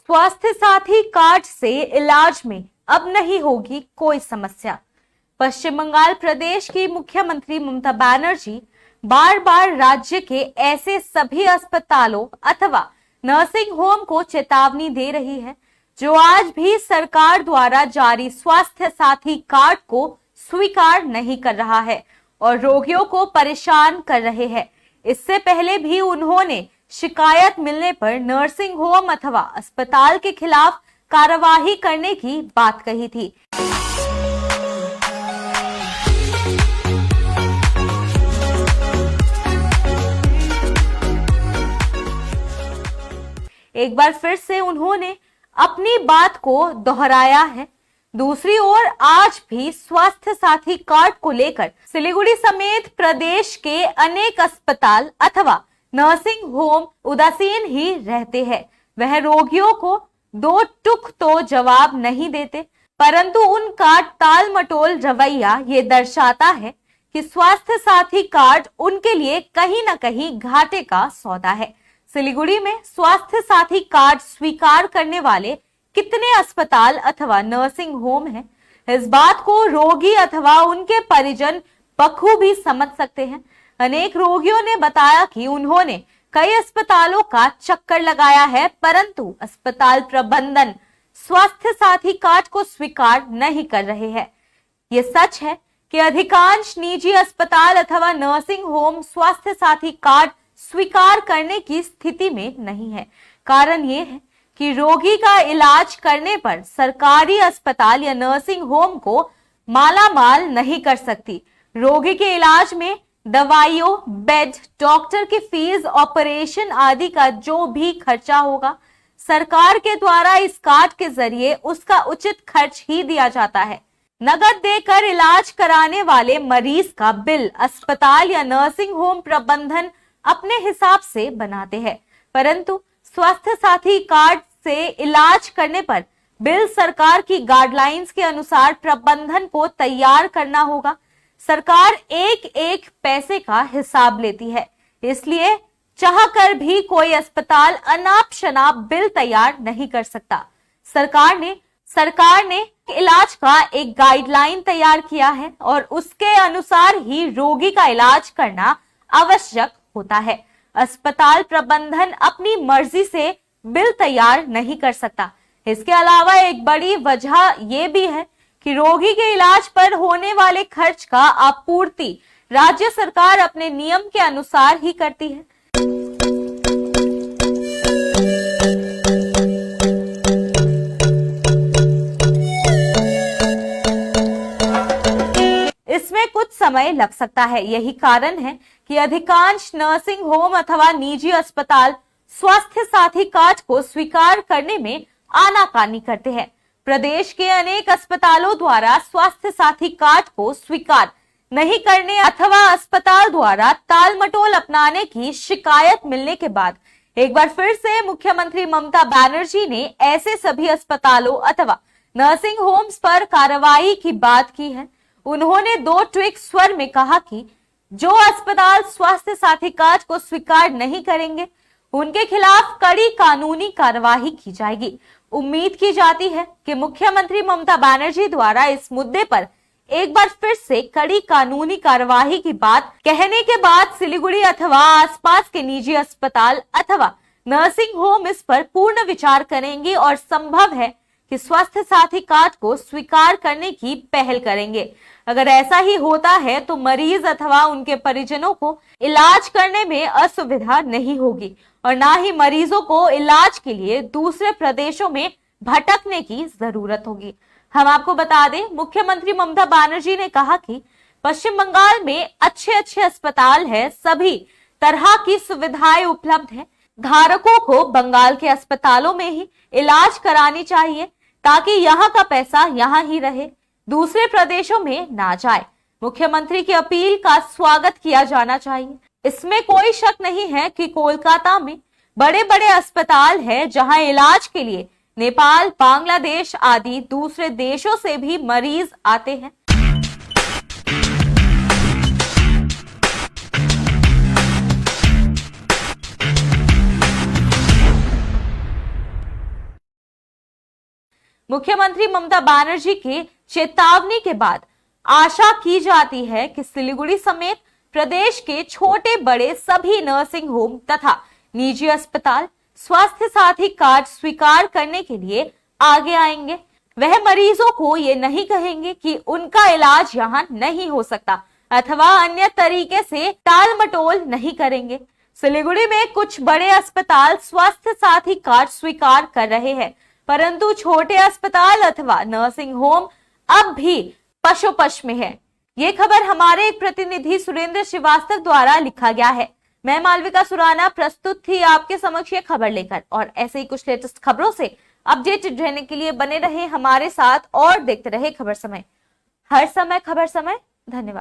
स्वास्थ्य साथी कार्ड से इलाज में अब नहीं होगी कोई समस्या। पश्चिम बंगाल प्रदेश की मुख्यमंत्री ममता बनर्जी बार बार राज्य के ऐसे सभी अस्पतालों अथवा नर्सिंग होम को चेतावनी दे रही है जो आज भी सरकार द्वारा जारी स्वास्थ्य साथी कार्ड को स्वीकार नहीं कर रहा है और रोगियों को परेशान कर रहे हैं। इससे पहले भी उन्होंने शिकायत मिलने पर नर्सिंग होम अथवा अस्पताल के खिलाफ कार्यवाही करने की बात कही थी। एक बार फिर से उन्होंने अपनी बात को दोहराया है। दूसरी ओर आज भी स्वास्थ्य साथी कार्ड को लेकर सिलीगुड़ी समेत प्रदेश के अनेक अस्पताल अथवा नर्सिंग होम उदासीन ही रहते हैं। वह रोगियों को दो टुक तो जवाब नहीं देते, परंतु उनका टाल मटोल रवैया ये दर्शाता है कि स्वास्थ्य साथी कार्ड उनके लिए कहीं न कहीं घाटे का सौदा है। सिलीगुड़ी में स्वास्थ्य साथी कार्ड स्वीकार करने वाले कितने अस्पताल अथवा नर्सिंग होम हैं, इस बात को रोगी अथवा उनके परिजन बखूबी समझ सकते हैं। अनेक रोगियों ने बताया कि उन्होंने कई अस्पतालों का चक्कर लगाया है, परंतु अस्पताल प्रबंधन स्वास्थ्य साथी कार्ड को स्वीकार नहीं कर रहे हैं। ये सच है कि अधिकांश निजी अस्पताल अथवा नर्सिंग होम स्वास्थ्य साथी कार्ड स्वीकार करने की स्थिति में नहीं है। कारण ये है कि रोगी का इलाज करने पर सरकारी अस्पताल या नर्सिंग होम को मालामाल नहीं कर सकती। रोगी के इलाज में दवाइयों, बेड, डॉक्टर की फीस, ऑपरेशन आदि का जो भी खर्चा होगा, सरकार के द्वारा इस कार्ड के जरिए उसका उचित खर्च ही दिया जाता है। नगद देकर इलाज कराने वाले मरीज का बिल अस्पताल या नर्सिंग होम प्रबंधन अपने हिसाब से बनाते हैं, परंतु स्वास्थ्य साथी कार्ड से इलाज करने पर बिल सरकार की गाइडलाइंस के अनुसार प्रबंधन को तैयार करना होगा। सरकार एक एक पैसे का हिसाब लेती है, इसलिए चाहकर भी कोई अस्पताल अनाप शनाप बिल तैयार नहीं कर सकता। सरकार ने इलाज का एक गाइडलाइन तैयार किया है और उसके अनुसार ही रोगी का इलाज करना आवश्यक होता है। अस्पताल प्रबंधन अपनी मर्जी से बिल तैयार नहीं कर सकता। इसके अलावा एक बड़ी वजह यह भी है कि रोगी के इलाज पर होने वाले खर्च का आपूर्ति राज्य सरकार अपने नियम के अनुसार ही करती है। इसमें कुछ समय लग सकता है। यही कारण है कि अधिकांश नर्सिंग होम अथवा निजी अस्पताल स्वास्थ्य साथी कार्ड को स्वीकार करने में आनाकानी करते हैं। प्रदेश के अनेक अस्पतालों द्वारा स्वास्थ्य साथी कार्ड को स्वीकार नहीं करने अथवा अस्पताल द्वारा टालमटोल अपनाने की शिकायत मिलने के बाद एक बार फिर से मुख्यमंत्री ममता बनर्जी ने ऐसे सभी अस्पतालों अथवा नर्सिंग होम्स पर कार्रवाई की बात की है। उन्होंने दो ट्वीट स्वर में कहा कि जो अस्पताल स्वास्थ्य साथी कार्ड को स्वीकार नहीं करेंगे उनके खिलाफ कड़ी कानूनी कार्यवाही की जाएगी। उम्मीद की जाती है कि मुख्यमंत्री ममता बनर्जी द्वारा इस मुद्दे पर एक बार फिर से कड़ी कानूनी कार्यवाही की बात कहने के बाद सिलीगुड़ी अथवा आसपास के निजी अस्पताल अथवा नर्सिंग होम इस पर पूर्ण विचार करेंगे और संभव है कि स्वास्थ्य साथी कार्ड को स्वीकार करने की पहल करेंगे। अगर ऐसा ही होता है तो मरीज अथवा उनके परिजनों को इलाज करने में असुविधा नहीं होगी और ना ही मरीजों को इलाज के लिए दूसरे प्रदेशों में भटकने की जरूरत होगी। हम आपको बता दें, मुख्यमंत्री ममता बनर्जी ने कहा कि पश्चिम बंगाल में अच्छे अस्पताल है, सभी तरह की सुविधाएं उपलब्ध है। धारकों को बंगाल के अस्पतालों में ही इलाज करानी चाहिए ताकि यहाँ का पैसा यहाँ ही रहे, दूसरे प्रदेशों में ना जाए। मुख्यमंत्री की अपील का स्वागत किया जाना चाहिए। इसमें कोई शक नहीं है कि कोलकाता में बड़े बड़े अस्पताल हैं जहां इलाज के लिए नेपाल, बांग्लादेश आदि दूसरे देशों से भी मरीज आते हैं। मुख्यमंत्री ममता बनर्जी के चेतावनी के बाद आशा की जाती है कि सिलीगुड़ी समेत प्रदेश के छोटे बड़े सभी नर्सिंग होम तथा निजी अस्पताल स्वास्थ्य साथी कार्ड स्वीकार करने के लिए आगे आएंगे। वह मरीजों को ये नहीं कहेंगे कि उनका इलाज यहाँ नहीं हो सकता अथवा अन्य तरीके से टाल मटोल नहीं करेंगे। सिलीगुड़ी में कुछ बड़े अस्पताल स्वास्थ्य साथी कार्ड स्वीकार कर रहे हैं, परंतु छोटे अस्पताल अथवा नर्सिंग होम अब भी पशोपश में है। ये खबर हमारे एक प्रतिनिधि सुरेंद्र श्रीवास्तव द्वारा लिखा गया है। मैं मालविका सुराना प्रस्तुत थी आपके समक्ष ये खबर लेकर, और ऐसे ही कुछ लेटेस्ट खबरों से अपडेटेड रहने के लिए बने रहे हमारे साथ और देखते रहे खबर समय। हर समय खबर समय। धन्यवाद।